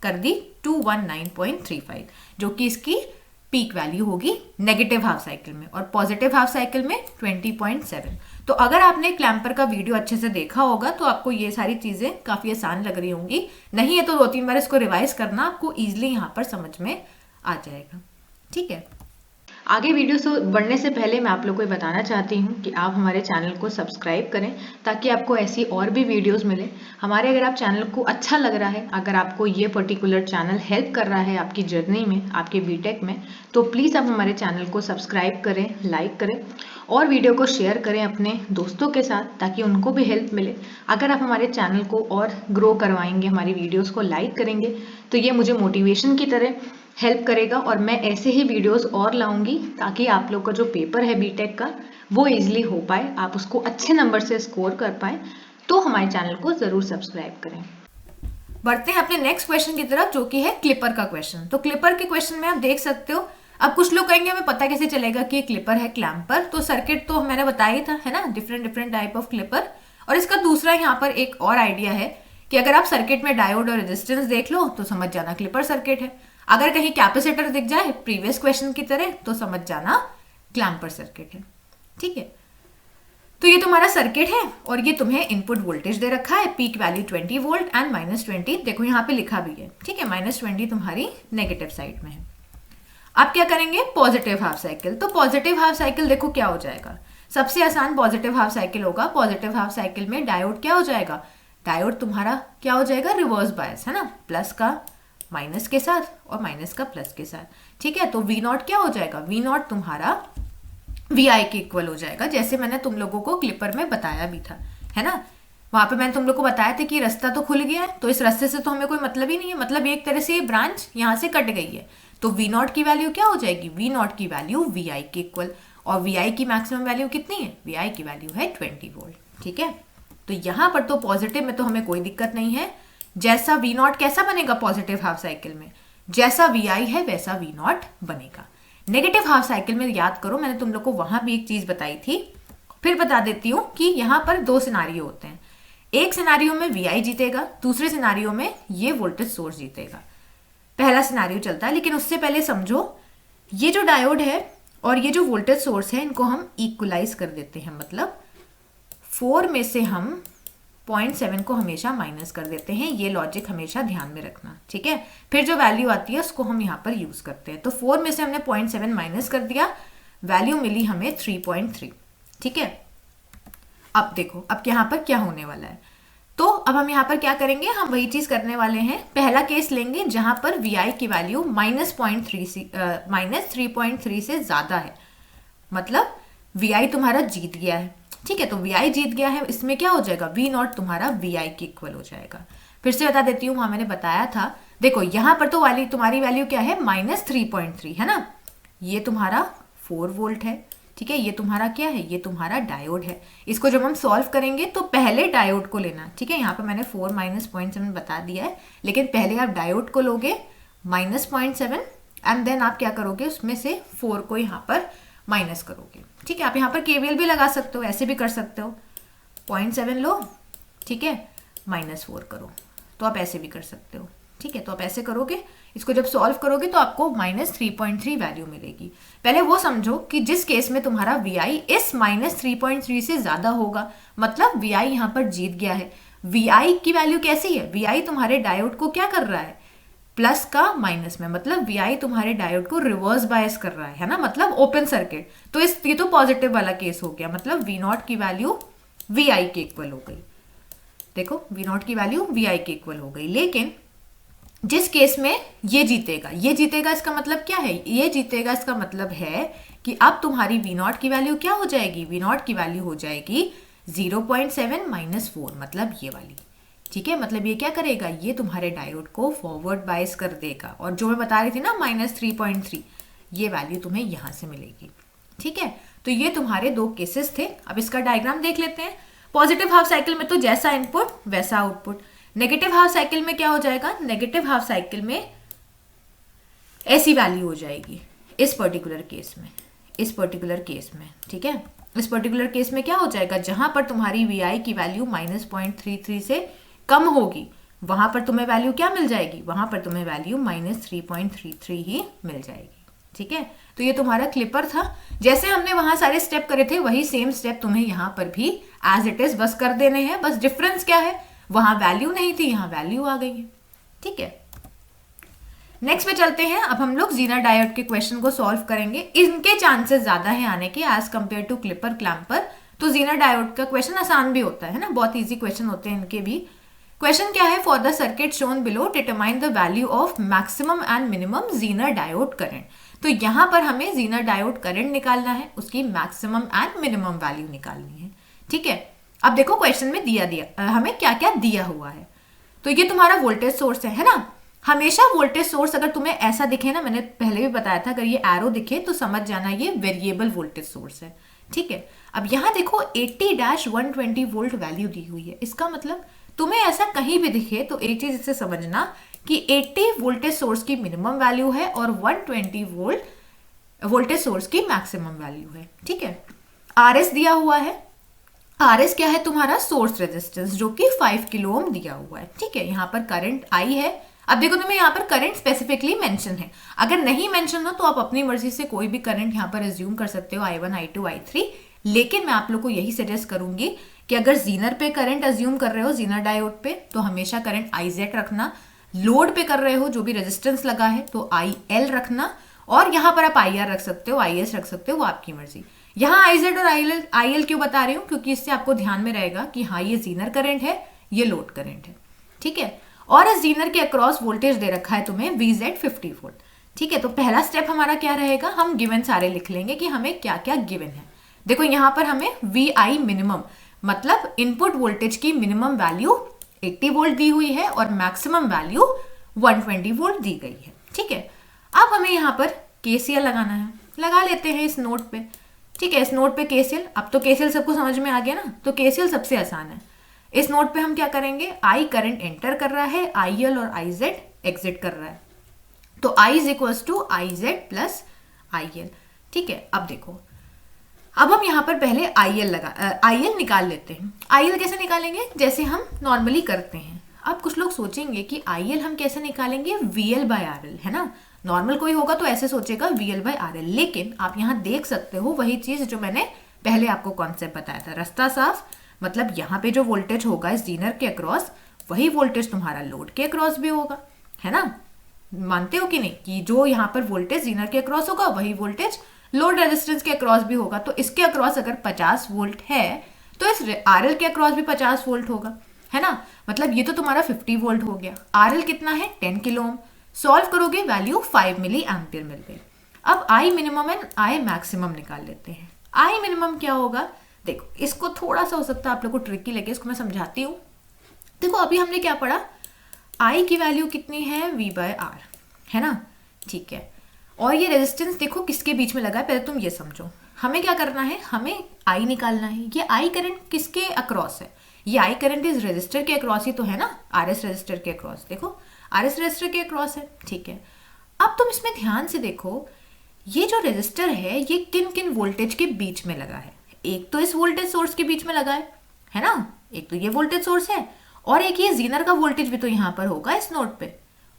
कर दी 219.35, जो कि इसकी पीक वैल्यू होगी नेगेटिव हाफ साइकिल में, और पॉजिटिव हाफ साइकिल में 20.7। तो अगर आपने क्लैम्पर का वीडियो अच्छे से देखा होगा तो आपको ये सारी चीजें काफी आसान लग रही होंगी। नहीं है तो 2-3 बार इसको रिवाइज करना, आपको इजिली यहाँ पर समझ में आ जाएगा, ठीक है। आगे वीडियो से बढ़ने से पहले मैं आप लोगों को बताना चाहती हूँ कि आप हमारे चैनल को सब्सक्राइब करें, ताकि आपको ऐसी और भी वीडियोस मिले हमारे। अगर आप चैनल को अच्छा लग रहा है, अगर आपको ये पर्टिकुलर चैनल हेल्प कर रहा है आपकी जर्नी में, आपके बीटेक में, तो प्लीज़ आप हमारे चैनल को सब्सक्राइब करें, लाइक करें और वीडियो को शेयर करें अपने दोस्तों के साथ, ताकि उनको भी हेल्प मिले। अगर आप हमारे चैनल को और ग्रो करवाएंगे, हमारी वीडियोस को लाइक करेंगे, तो ये मुझे मोटिवेशन की तरह हेल्प करेगा और मैं ऐसे ही वीडियोस और लाऊंगी, ताकि आप लोग का जो पेपर है बीटेक का वो इजीली हो पाए, आप उसको अच्छे नंबर से स्कोर कर पाए। तो हमारे चैनल को जरूर सब्सक्राइब करें। बढ़ते हैं अपने नेक्स्ट क्वेश्चन की तरफ, जो कि है क्लिपर का क्वेश्चन। तो क्लिपर के क्वेश्चन में आप देख सकते हो, अब कुछ लोग कहेंगे हमें पता कैसे चलेगा कि ये क्लिपर है क्लैम्पर। तो सर्किट तो मैंने बताया ही था, है ना, डिफरेंट टाइप ऑफ क्लिपर। और इसका दूसरा यहाँ पर एक और आइडिया है कि अगर आप सर्किट में डायोड और रेजिस्टेंस देख लो तो समझ जाना क्लिपर सर्किट है। अगर कहीं कैपेसिटर दिख जाए प्रीवियस क्वेश्चन की तरह तो समझ जाना क्लैम्पर सर्किट है। ठीक है, तो ये तुम्हारा सर्किट है और ये तुम्हें इनपुट वोल्टेज दे रखा है, पीक वैल्यू 20 वोल्ट एंड -20 देखो यहाँ पे लिखा भी है। ठीक है, -20 तुम्हारी नेगेटिव साइड में है। अब क्या करेंगे, पॉजिटिव हाफ साइकिल। तो पॉजिटिव हाफ साइकिल देखो क्या हो जाएगा, सबसे आसान पॉजिटिव हाफ साइकिल होगा। पॉजिटिव हाफ साइकिल में डायोड क्या हो जाएगा, डायोड तुम्हारा क्या हो जाएगा, रिवर्स बायस है ना, प्लस का माइनस के साथ और माइनस का प्लस के साथ। ठीक है, तो V0 क्या हो जाएगा, V0 तुम्हारा VI के इक्वल हो जाएगा, जैसे मैंने तुम लोगों को क्लिपर में बताया भी था, है ना। वहां पे मैंने तुम लोग को बताया था कि रास्ता तो खुल गया है, तो इस रास्ते से तो हमें कोई मतलब ही नहीं है, मतलब एक तरह से ये ब्रांच यहाँ से कट गई है। तो V0 की वैल्यू क्या हो जाएगी, V0 की वैल्यू VI के इक्वल, और VI की मैक्सिमम वैल्यू कितनी है, VI की वैल्यू है 20 वोल्ट। ठीक है, तो यहाँ पर तो पॉजिटिव में तो हमें कोई दिक्कत नहीं है। जैसा V0 कैसा बनेगा पॉजिटिव हाफ साइकिल में, जैसा VI है वैसा V0 बनेगा। नेगेटिव हाफ साइकिल में याद करो, मैंने तुम लोग को वहां भी एक चीज बताई थी, फिर बता देती हूँ कि यहाँ पर दो सिनारियो होते हैं। एक सिनारियो में VI जीतेगा, दूसरे सिनारियो में ये वोल्टेज सोर्स जीतेगा। पहला सिनारियो चलता है, लेकिन उससे पहले समझो ये जो डायोड है और ये जो वोल्टेज सोर्स है इनको हम इक्वलाइज कर देते हैं, मतलब 4 में से हम 0.7 को हमेशा माइनस कर देते हैं। ये लॉजिक हमेशा ध्यान में रखना। ठीक है, फिर जो वैल्यू आती है उसको हम यहाँ पर यूज करते हैं। तो 4 में से हमने 0.7 माइनस कर दिया, वैल्यू मिली हमें 3.3। ठीक है, अब देखो अब यहाँ पर क्या होने वाला है। तो अब हम यहाँ पर क्या करेंगे, हम वही चीज करने वाले हैं। पहला केस लेंगे जहां पर VI की वैल्यू -3.3 से ज्यादा है, मतलब VI तुम्हारा जीत गया है। ठीक है, तो VI जीत गया है, इसमें क्या हो जाएगा, V0 तुम्हारा VI के इक्वल हो जाएगा। फिर से बता देती हूँ, वहां मैंने बताया था, देखो यहाँ पर तो तुम्हारी वैल्यू क्या है, -3.3 है ना, ये तुम्हारा 4 वोल्ट है। ठीक है, ये तुम्हारा क्या है, ये तुम्हारा डायोड है। इसको जब हम सॉल्व करेंगे तो पहले डायोड को लेना। ठीक है, यहाँ पर मैंने 4 माइनस 0.7 बता दिया है, लेकिन पहले आप डायोड को लोगे -0.7 एंड देन आप क्या करोगे, उसमें से 4 को यहाँ पर माइनस करोगे। ठीक है, आप यहाँ पर KVL भी लगा सकते हो, ऐसे भी कर सकते हो, 0.7 लो, ठीक है, -4 करो, तो आप ऐसे भी कर सकते हो। ठीक है, तो आप ऐसे करोगे, इसको जब सॉल्व करोगे तो आपको -3.3 वैल्यू मिलेगी। पहले वो समझो कि जिस केस में तुम्हारा VI इस -3.3 से ज्यादा होगा, मतलब VI यहाँ पर जीत गया है। VI की वैल्यू कैसी है, VI तुम्हारे डायोड को क्या कर रहा है, प्लस का माइनस में, मतलब VI तुम्हारे डायोड को रिवर्स बायस कर रहा है ना, मतलब ओपन सर्किट। तो ये तो पॉजिटिव वाला केस हो गया, मतलब V0 की वैल्यू VI के इक्वल हो गई। देखो V0 की वैल्यू VI के इक्वल हो गई, लेकिन जिस केस में ये जीतेगा इसका मतलब क्या है, ये जीतेगा इसका मतलब है कि अब तुम्हारी V0 की वैल्यू क्या हो जाएगी, V0 की वैल्यू हो जाएगी 0.7 -4, मतलब ये वाली। ठीक है, मतलब ये क्या करेगा, ये तुम्हारे डायोड को फॉरवर्ड बायस कर देगा, और जो मैं बता रही थी ना -3.3, ये वैल्यू तुम्हें यहां से मिलेगी। ठीक है, तो ये तुम्हारे दो केसेस थे। अब इसका डायग्राम देख लेते हैं। पॉजिटिव हाफ साइकिल में तो जैसा इनपुट वैसा आउटपुट। नेगेटिव हाफ साइकिल में क्या हो जाएगा, नेगेटिव हाफ साइकिल में ऐसी वैल्यू हो जाएगी इस पर्टिकुलर केस में। ठीक है, इस पर्टिकुलर केस में क्या हो जाएगा, जहां पर तुम्हारी VI की वैल्यू -0.33 से कम होगी वहां पर तुम्हें वैल्यू क्या मिल जाएगी, वहां पर तुम्हें वैल्यू -3.33 ही मिल जाएगी। ठीक है, तो ये तुम्हारा क्लिपर था। जैसे हमने वहां सारे स्टेप करे थे वही सेम स्टेप तुम्हें यहां पर भी एज इट इज बस कर देने हैं। बस डिफरेंस क्या है, वहां वैल्यू नहीं थी, यहां वैल्यू आ गई है। ठीक है, नेक्स्ट पे चलते हैं। अब हम लोग जीना डायोड के क्वेश्चन को सॉल्व करेंगे। इनके चांसेस ज्यादा है आने के as compare to clipper clamper. तो जीना डायोड का क्वेश्चन आसान भी होता है ना, बहुत इजी क्वेश्चन होते हैं इनके भी। क्वेश्चन क्या है, for the circuit shown below determine the value of maximum and minimum Zener diode current. तो यहां पर हमें जीनर डायोड करंट निकालना है, उसकी मैक्सिमम एंड मिनिमम वैल्यू निकालनी है। ठीक है, अब देखो क्वेश्चन में हमें क्या क्या दिया हुआ है। तो ये तुम्हारा वोल्टेज सोर्स है ना। हमेशा वोल्टेज सोर्स अगर तुम्हें ऐसा दिखे ना, मैंने पहले भी बताया था, अगर ये एरो दिखे तो समझ जाना ये वेरिएबल वोल्टेज सोर्स है। ठीक है, अब यहाँ देखो 80-120 वोल्ट वैल्यू दी हुई है। इसका मतलब तुम्हें ऐसा कहीं भी दिखे तो एक चीज इससे समझना कि 80 वोल्टेज सोर्स की मिनिमम वैल्यू है और 120 वोल्ट वोल्टेज सोर्स की मैक्सिमम वैल्यू है। ठीक है, RS दिया हुआ है। RS क्या है, तुम्हारा सोर्स रेजिस्टेंस, जो कि 5 किलो ओम दिया हुआ है। ठीक है, यहाँ पर करंट I है, अब देखो तुम्हें यहाँ पर करंट स्पेसिफिकली मेंशन है, अगर नहीं मेंशन हो तो आप अपनी मर्जी से कोई भी करंट यहाँ पर एज्यूम कर सकते हो, I1, I2, I3, लेकिन मैं आप लोग को यही सजेस्ट करूंगी कि अगर जीनर पे करंट एज्यूम कर रहे हो, जीनर डायोड पे, तो हमेशा करंट IZ रखना, लोड पे कर रहे हो जो भी रेजिस्टेंस लगा है तो IL रखना, और यहाँ पर आप IR रख सकते हो, IS रख सकते हो, वो आपकी मर्जी। यहाँ IZ और IL क्यों बता रही हूँ, क्योंकि इससे आपको ध्यान में रहेगा कि हाँ ये जीनर करंट है, ये लोड करंट है, ठीक है। और इस जीनर के अक्रॉस वोल्टेज दे रखा है तुम्हें VZ 50 वोल्ट, ठीक है। तो पहला स्टेप हमारा क्या रहेगा, हम गिवन सारे लिख लेंगे कि हमें क्या क्या गिवन है। देखो यहाँ पर हमें VI मिनिमम मतलब इनपुट वोल्टेज की मिनिमम वैल्यू 80 वोल्ट दी हुई है और मैक्सिमम वैल्यू 120 वोल्ट दी गई है, ठीक है। अब हमें यहाँ पर KCL लगाना है, लगा लेते हैं इस नोड पे, ठीक है। इस नोड पे KCL, अब तो KCL सबको समझ में आ गया ना, तो KCL सबसे आसान है। इस नोड पे हम क्या करेंगे, I करंट एंटर कर रहा है, IL और IZ एग्जिट कर रहा है, तो I is equals to IZ plus IL, ठीक है। अब देखो, अब हम यहाँ पर पहले IL निकाल लेते हैं। IL कैसे निकालेंगे, जैसे हम नॉर्मली करते हैं। अब कुछ लोग सोचेंगे कि IL हम कैसे निकालेंगे, VL/RL, है ना। नॉर्मल कोई होगा तो ऐसे सोचेगा VL/RL, लेकिन आप यहाँ देख सकते हो वही चीज जो मैंने पहले आपको कॉन्सेप्ट बताया था, रास्ता साफ, मतलब यहाँ पे जो वोल्टेज होगा इस जीनर के अक्रॉस, वही वोल्टेज तुम्हारा लोड के अक्रॉस भी होगा, है ना। मानते हो कि नहीं कि जो यहाँ पर वोल्टेज जीनर के अक्रॉस होगा वही वोल्टेज लोड रेजिस्टेंस के अक्रॉस भी होगा। तो इसके अक्रॉस अगर 50 वोल्ट है तो इस RL के अक्रॉस भी 50 वोल्ट होगा, है ना। मतलब ये तो तुम्हारा 50 वोल्ट हो गया। RL कितना है, 10 किलो ओम। सॉल्व करोगे वैल्यू 5 मिली एम्पियर मिल गई। अब I minimum and I maximum निकाल लेते हैं। I मिनिमम क्या होगा, देखो इसको थोड़ा सा हो सकता है आप लोग को ट्रिकी लगे, इसको मैं समझाती हूँ। देखो अभी हमने क्या पढ़ा, I की वैल्यू कितनी है, V/R, है ना, ठीक है। और ये रेजिस्टेंस देखो किसके बीच में लगा है, पहले तुम ये समझो। हमें क्या करना है, हमें I निकालना है। ये I करंट किसके अक्रॉस है, ये I करंट इस रेजिस्टर के अक्रॉस ही तो है ना, RS रेजिस्टर के अक्रॉस, देखो RS रेजिस्टर के अक्रॉस है, ठीक है। अब तुम इसमें ध्यान से देखो, ये जो रेजिस्टर है ये किन किन वोल्टेज के बीच में लगा है। एक तो इस वोल्टेज सोर्स के बीच में लगा है ना, एक तो ये वोल्टेज सोर्स है, और एक ये जीनर का वोल्टेज भी तो यहाँ पर होगा, इस नोड पे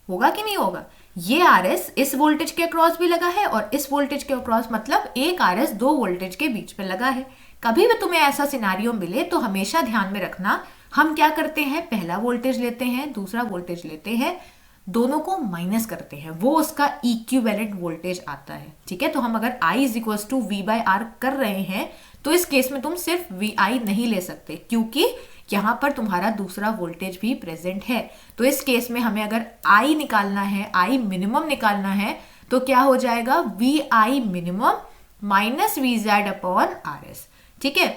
होगा कि नहीं होगा। ये RS इस वोल्टेज के अक्रॉस भी लगा है और इस वोल्टेज के अक्रॉस, मतलब एक RS दो वोल्टेज के बीच में लगा है। कभी भी तुम्हें ऐसा सिनेरियो मिले तो हमेशा ध्यान में रखना, हम क्या करते हैं, पहला वोल्टेज लेते हैं, दूसरा वोल्टेज लेते हैं, दोनों को माइनस करते हैं, वो उसका इक्विवेलेंट वोल्टेज आता है, ठीक है। तो हम अगर I is equals to V/R कर रहे हैं तो इस केस में तुम सिर्फ VI नहीं ले सकते, क्योंकि यहाँ पर तुम्हारा दूसरा वोल्टेज भी प्रेजेंट है। तो इस केस में हमें अगर I निकालना है, I मिनिमम निकालना है, तो क्या हो जाएगा, VI minimum minus VZ upon RS, ठीक है।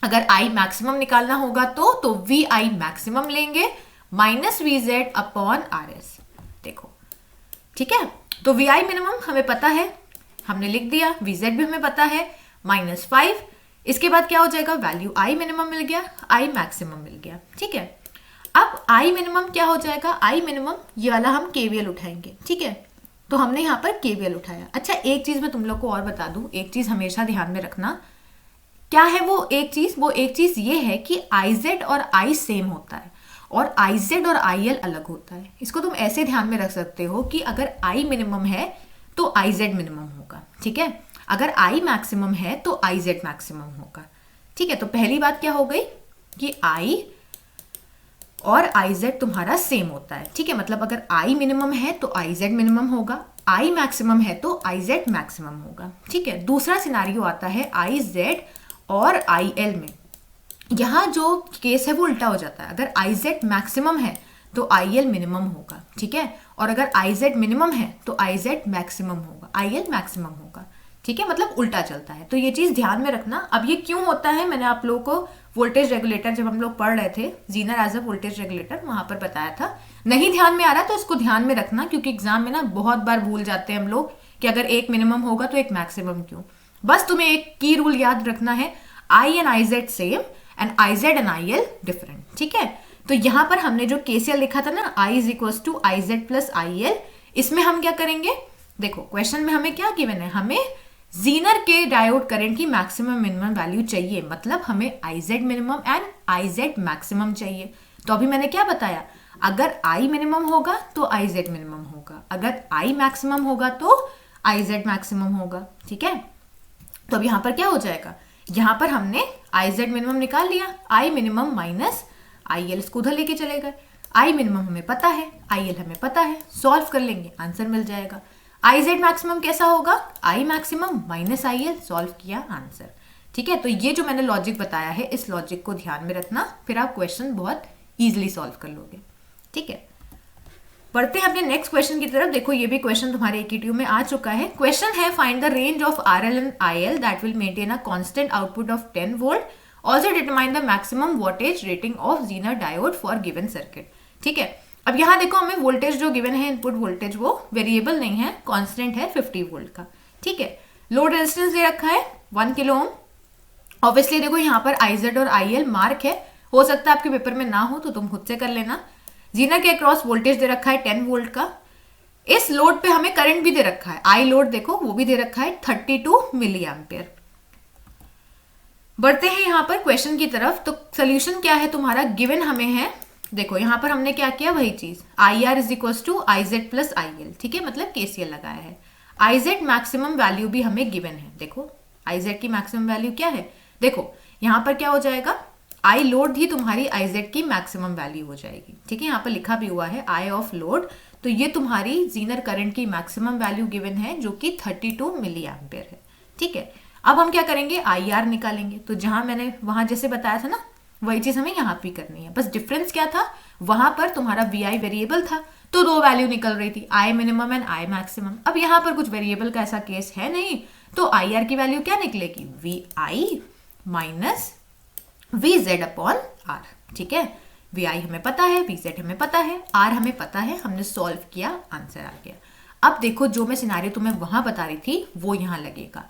अगर I मैक्सिमम निकालना होगा तो VI मैक्सिमम लेंगे माइनस VZ अपॉन RS, देखो, ठीक है। तो VI मिनिमम हमें पता है, हमने लिख दिया, VZ भी हमें पता है, -5। इसके बाद क्या हो जाएगा, वैल्यू I मिनिमम मिल गया, I मैक्सिमम मिल गया, ठीक है। अब I मिनिमम क्या हो जाएगा, I मिनिमम ये वाला हम KVL उठाएंगे, ठीक है। तो हमने यहाँ पर KVL उठाया। अच्छा एक चीज मैं तुम लोग को और बता दूं, एक चीज हमेशा ध्यान में रखना, क्या है वो एक चीज ये है कि IZ और I सेम होता है और IZ और IL अलग होता है। इसको तुम ऐसे ध्यान में रख सकते हो कि अगर I मिनिमम है तो IZ मिनिमम होगा, ठीक है। अगर I मैक्सिमम है तो IZ मैक्सिमम होगा, ठीक है। तो पहली बात क्या हो गई कि I और IZ तुम्हारा सेम होता है, ठीक है। मतलब अगर I मिनिमम है तो IZ मिनिमम होगा, I मैक्सिमम है तो IZ मैक्सिमम होगा, ठीक है। दूसरा सिनारियो आता है IZ और IL में, यहाँ जो केस है वो उल्टा हो जाता है। अगर IZ मैक्सिमम है तो IL मिनिमम होगा, ठीक है। और अगर IZ मिनिमम है तो IZ मैक्सिमम होगा, IL मैक्सिमम होगा, ठीक है। मतलब उल्टा चलता है, तो ये चीज ध्यान में रखना। अब ये क्यों होता है, मैंने आप लोगों को वोल्टेज रेगुलेटर जब हम लोग पढ़ रहे थे, zener as a voltage regulator, वहां पर बताया था। नहीं ध्यान में आ रहा तो इसको ध्यान में रखना, क्योंकि एग्जाम में ना बहुत बार भूल जाते हैं हम लोग कि अगर एक मिनिमम होगा तो एक मैक्सिमम क्यों। बस तुम्हें एक की रूल याद रखना है, I and IZ same and IZ and IL different, ठीक है। तो यहाँ पर हमने जो KCL लिखा था ना, I is equals to IZ plus IL, इसमें हम क्या करेंगे, देखो क्वेश्चन में हमें क्या गिवन है, हमें जीनर के डायोड करंट की मैक्सिमम मिनिमम वैल्यू चाहिए, मतलब हमें IZ minimum and IZ maximum चाहिए। तो अभी मैंने क्या बताया, अगर आई मिनिमम होगा तो आई जेड मिनिमम होगा, अगर आई मैक्सिमम होगा तो आई जेड मैक्सिमम होगा। ठीक है, तो अब यहाँ पर क्या हो जाएगा, यहाँ पर हमने आई जेड मिनिमम निकाल लिया, I minimum minus I L, इसको उधर लेके चले गए। आई मिनिमम हमें पता है, आई एल हमें पता है, सॉल्व कर लेंगे आंसर मिल जाएगा। आई जेड मैक्सिमम कैसा होगा, I maximum minus I L, solve किया आंसर। ठीक है, तो ये जो मैंने लॉजिक बताया है, इस लॉजिक को ध्यान में रखना, फिर आप क्वेश्चन बहुत ईजिली सॉल्व कर लोगे। ठीक है, बढ़ते हैं अपने नेक्स्ट क्वेश्चन की तरफ। देखो ये भी क्वेश्चन तुम्हारे AQTU में आ चुका है। क्वेश्चन है find the range of RL and IL that will maintain a constant output of 10 volt, also determine the maximum voltage rating of Zener diode for given circuit. ठीक है, अब यहाँ देखो हमें वोल्टेज जो गिवन है, इनपुट वोल्टेज, वो वेरिएबल नहीं है, कांस्टेंट है 50 वोल्ट का। ठीक है, लोड रेजिस्टेंस दे रखा है 1 किलो ओम। ऑब्वियसली देखो यहाँ पर IZ और IL मार्क है, हो सकता है आपके पेपर में ना हो तो तुम खुद से कर लेना। जीनर के अक्रॉस वोल्टेज दे रखा है 10 वोल्ट का। इस लोड पे हमें करंट भी दे रखा है, आई लोड देखो वो भी दे रखा है 32 मिली एम्पियर। बढ़ते हैं यहाँ पर क्वेश्चन की तरफ। तो सोल्यूशन क्या है तुम्हारा, गिवन हमें है, देखो यहाँ पर हमने क्या किया, वही चीज, IR is equal to IZ plus IL। ठीक है, मतलब KCL लगाया है। IZ मैक्सिमम वैल्यू भी हमें गिवन है, देखो IZ की मैक्सिमम वैल्यू क्या है, देखो यहाँ पर क्या हो जाएगा, आई लोड ही तुम्हारी IZ की मैक्सिमम वैल्यू हो जाएगी। ठीक है, यहाँ पर लिखा भी हुआ है आई ऑफ लोड, तो ये तुम्हारी जीनर करंट की मैक्सिमम वैल्यू गिवन है जो कि 32 मिली एम्पियर है। ठीक है, अब हम क्या करेंगे, IR निकालेंगे। तो जहां मैंने वहां जैसे बताया था ना, वही चीज हमें यहाँ भी करनी है, बस डिफरेंस क्या था, वहां पर तुम्हारा VI वेरिएबल था तो दो वैल्यू निकल रही थी, I minimum and I maximum. अब यहाँ पर कुछ वेरिएबल का ऐसा केस है नहीं, तो IR की वैल्यू क्या निकलेगी, VI minus VZ upon R। ठीक है, VI हमें पता है, VZ हमें पता है, R हमें पता है, हमने सॉल्व किया, आंसर आ गया। अब देखो जो मैं सिनारियो तुम्हें वहां बता रही थी वो यहाँ लगेगा,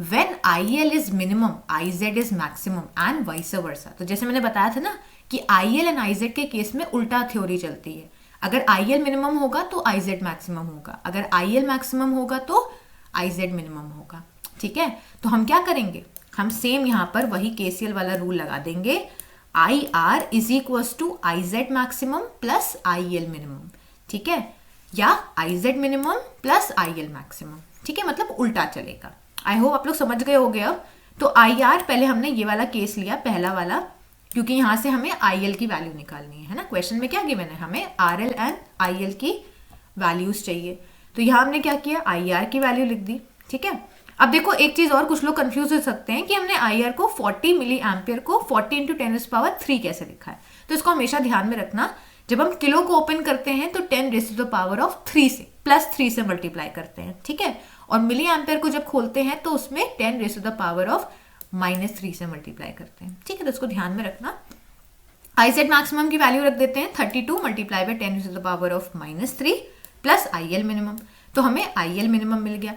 when IL is minimum, IZ is maximum and vice versa। तो जैसे मैंने बताया था ना कि IL एंड IZ के केस में उल्टा थ्योरी चलती है, अगर IL मिनिमम होगा तो IZ मैक्सिमम होगा, अगर IL मैक्सिमम होगा तो IZ मिनिमम होगा। ठीक है, तो हम क्या करेंगे, हम सेम यहाँ पर वही KCL वाला रूल लगा देंगे, IR is equal to IZ maximum plus IL minimum. ठीक है, या IZ minimum plus IL maximum. ठीक है, मतलब उल्टा चलेगा। आई होप आप लोग समझ गए होंगे। अब तो IR पहले हमने ये वाला केस लिया, पहला वाला, क्योंकि यहाँ से हमें IL की वैल्यू निकालनी है ना, क्वेश्चन में क्या गिवन है, हमें RL एंड IL की वैल्यूज चाहिए। तो यहाँ हमने क्या किया, IR की वैल्यू लिख दी। ठीक है, अब देखो एक चीज और, कुछ लोग कंफ्यूज हो सकते हैं कि हमने IR को 40 मिली एम्पियर को 40 इंटू 10⁻³ कैसे लिखा है। तो इसको हमेशा ध्यान में रखना, जब हम किलो को ओपन करते हैं तो 10⁻³ से +3 से मल्टीप्लाई करते हैं। ठीक है, और मिली एम्पियर को जब खोलते हैं तो उसमें 10⁻³ से मल्टीप्लाई करते हैं। ठीक है, तो इसको ध्यान में रखना। IZ मैक्सिमम की वैल्यू रख देते हैं 32 multiply by 10⁻³ plus IL minimum, तो हमें IL मिनिमम मिल गया।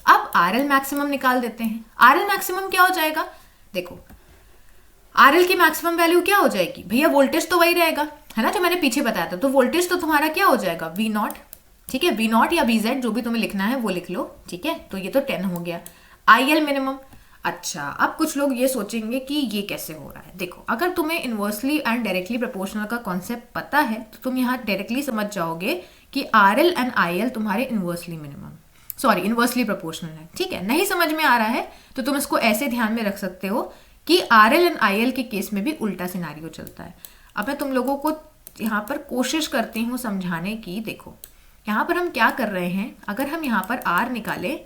अब RL मैक्सिमम निकाल देते हैं। RL मैक्सिमम क्या हो जाएगा, देखो RL की मैक्सिमम वैल्यू क्या हो जाएगी भैया, वोल्टेज तो वही रहेगा है ना जो मैंने पीछे बताया था, तो वोल्टेज तो तुम्हारा क्या हो जाएगा, V0। ठीक है, V0 या VZ जो भी तुम्हें लिखना है वो लिख लो। ठीक है, तो ये तो 10 हो गया। IL मिनिमम, अच्छा अब कुछ लोग ये सोचेंगे कि ये कैसे हो रहा है। देखो अगर तुम्हें इन्वर्सली एंड डायरेक्टली प्रोपोर्शनल का कॉन्सेप्ट पता है तो तुम यहाँ डायरेक्टली समझ जाओगे कि RL एंड IL तुम्हारे इन्वर्सली प्रोपोर्शनल है। ठीक है, नहीं समझ में आ रहा है तो तुम इसको ऐसे ध्यान में रख सकते हो कि RL एंड IL के केस में भी उल्टा सिनारियो चलता है। अब मैं तुम लोगों को यहाँ पर कोशिश करती हूँ समझाने की। देखो यहाँ पर हम क्या कर रहे हैं, अगर हम यहाँ पर R निकाले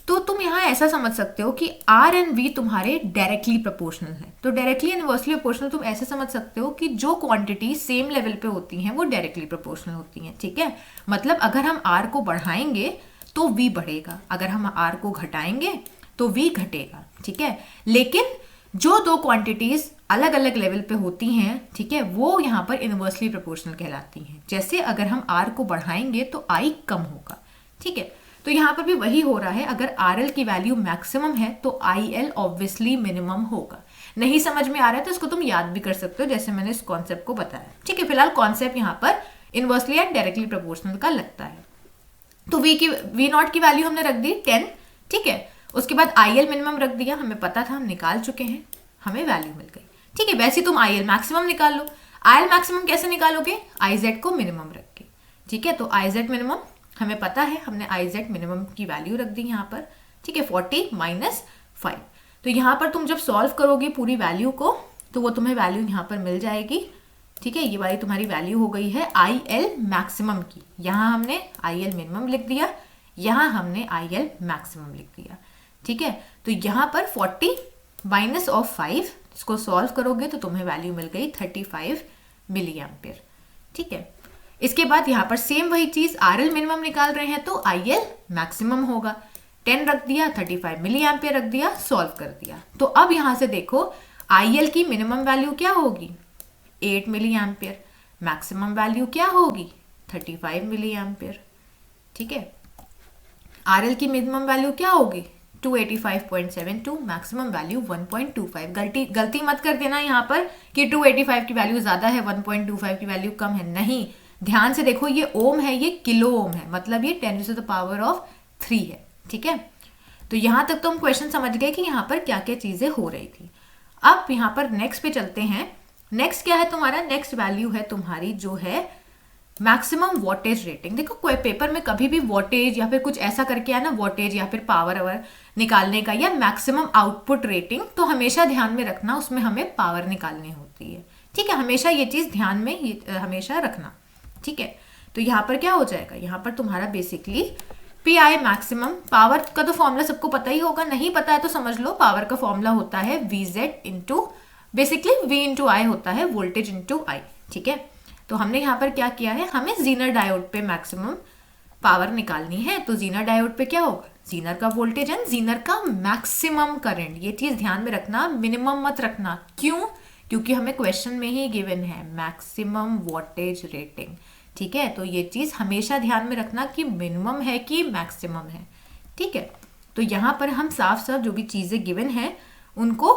तो तुम यहाँ ऐसा समझ सकते हो कि R एंड V तुम्हारे डायरेक्टली प्रोपोर्शनल है। तो डायरेक्टली इनवर्सली प्रोपोर्शनल तुम ऐसे समझ सकते हो कि जो क्वांटिटी सेम लेवल पे होती हैं वो डायरेक्टली प्रोपोर्शनल होती हैं। ठीक है, मतलब अगर हम R को बढ़ाएंगे तो V बढ़ेगा, अगर हम R को घटाएंगे तो V घटेगा। ठीक है, लेकिन जो दो क्वांटिटीज अलग अलग लेवल पे होती हैं, ठीक है, वो यहाँ पर इनवर्सली प्रोपोर्शनल कहलाती हैं। जैसे अगर हम R को बढ़ाएंगे तो I कम होगा। ठीक है, तो यहाँ पर भी वही हो रहा है, अगर RL की वैल्यू मैक्सिमम है तो IL ऑब्वियसली मिनिमम होगा। नहीं समझ में आ रहा है तो इसको तुम याद भी कर सकते हो जैसे मैंने इस कॉन्सेप्ट को बताया। ठीक है, फिलहाल कॉन्सेप्ट यहाँ पर इनवर्सली एंड डायरेक्टली प्रोपोर्शनल का लगता है। तो V0 की वैल्यू हमने रख दी 10। ठीक है, उसके बाद IL मिनिमम रख दिया, हमें पता था, हम निकाल चुके हैं, हमें वैल्यू मिल गई। ठीक है, वैसे तुम IL मैक्सिमम निकाल लो। IL मैक्सिमम कैसे निकालोगे, IZ को मिनिमम रख के, ठीक है। तो IZ मिनिमम हमें पता है, हमने IZ मिनिमम की वैल्यू रख दी यहाँ पर, ठीक है, 40 माइनस 5। तो यहाँ पर तुम जब सॉल्व करोगे पूरी वैल्यू को तो वो तुम्हें वैल्यू यहाँ पर मिल जाएगी, ठीक है। ये वाली तुम्हारी वैल्यू हो गई है IL मैक्सिमम की, यहाँ हमने IL मिनिमम लिख दिया, यहाँ हमने IL मैक्सिमम लिख दिया, ठीक है। तो यहाँ पर 40 माइनस ऑफ 5, इसको सॉल्व करोगे तो तुम्हें वैल्यू मिल गई 35 मिली एम्पियर, ठीक है। इसके बाद यहाँ पर सेम वही चीज, RL मिनिमम निकाल रहे हैं तो IL मैक्सिमम होगा, 10 रख दिया, 35 मिली एम्पियर रख दिया, सॉल्व कर दिया। तो अब यहाँ से देखो IL की मिनिमम वैल्यू क्या होगी, 8 मिली एम्पियर, मैक्सिमम वैल्यू क्या होगी, 35 मिली एम्पियर, ठीक है। RL की मिनिमम वैल्यू क्या होगी, 285.72, मैक्सिमम वैल्यू 1.25। गलती मत कर देना यहाँ पर कि 285 की वैल्यू ज्यादा है, 1.25 की वैल्यू कम है, नहीं, ध्यान से देखो, ये ओम है, ये किलो ओम है, मतलब ये 10⁻³ है, ठीक है। तो यहाँ तक तो हम क्वेश्चन समझ गए कि यहाँ पर क्या क्या चीजें हो रही थी। अब यहाँ पर नेक्स्ट पे चलते हैं। नेक्स्ट क्या है तुम्हारा, नेक्स्ट वैल्यू है तुम्हारी जो है मैक्सिमम वोल्टेज रेटिंग। देखो कोई पेपर में कभी भी वोल्टेज या फिर कुछ ऐसा करके आया ना, वोल्टेज या फिर पावर आवर निकालने का, या मैक्सिमम आउटपुट रेटिंग, तो हमेशा ध्यान में रखना उसमें हमें पावर निकालनी होती है, ठीक है। हमेशा ये चीज ध्यान में हमेशा रखना, ठीक है। तो यहाँ पर क्या हो जाएगा, यहाँ पर तुम्हारा बेसिकली PI मैक्सिमम, पावर का तो फॉर्मूला सबको पता ही होगा, नहीं पता है तो समझ लो, पावर का फॉर्मूला होता है VZ into, basically V into I होता है वोल्टेज इंटू I, ठीक है। तो हमने यहाँ पर क्या किया है, हमें जीनर डायोड पे मैक्सिमम पावर निकालनी है, तो जीनर डायोड पे क्या होगा, जीनर का वोल्टेज एंड जीनर का मैक्सिमम करंट, ये चीज ध्यान में रखना, मिनिमम मत रखना। क्यों, क्योंकि हमें क्वेश्चन में ही गिवन है मैक्सिमम वोल्टेज रेटिंग, ठीक है। तो ये चीज हमेशा ध्यान में रखना कि मिनिमम है कि मैक्सिमम है, ठीक है। तो यहाँ पर हम साफ साफ जो भी चीजें गिवन है उनको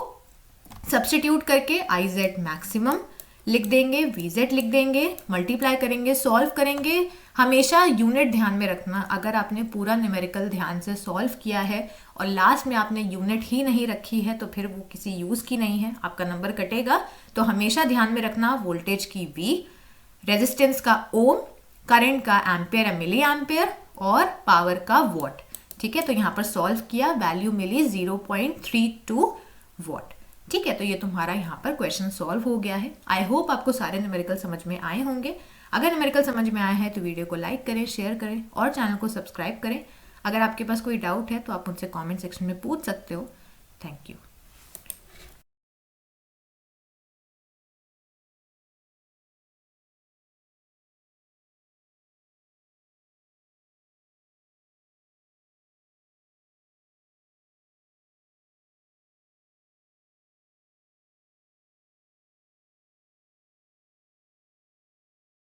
सब्स्टिट्यूट करके IZ मैक्सिमम लिख देंगे, VZ लिख देंगे, मल्टीप्लाई करेंगे, सॉल्व करेंगे। हमेशा यूनिट ध्यान में रखना, अगर आपने पूरा न्यूमेरिकल ध्यान से सॉल्व किया है और लास्ट में आपने यूनिट ही नहीं रखी है तो फिर वो किसी यूज की नहीं है, आपका नंबर कटेगा। तो हमेशा ध्यान में रखना वोल्टेज की V, रेजिस्टेंस का ओम, करंट का एम्पियर या मिली एम्पियर, और पावर का वॉट, ठीक है। तो यहाँ पर सॉल्व किया, वैल्यू मिली 0.32 वॉट, ठीक है। तो ये तुम्हारा यहाँ पर क्वेश्चन सॉल्व हो गया है। आई होप आपको सारे न्यूमेरिकल समझ में आए होंगे। अगर न्यूमेरिकल समझ में आया है तो वीडियो को लाइक करें, शेयर करें और चैनल को सब्सक्राइब करें। अगर आपके पास कोई डाउट है तो आप मुझसे कमेंट सेक्शन में पूछ सकते हो। Thank you.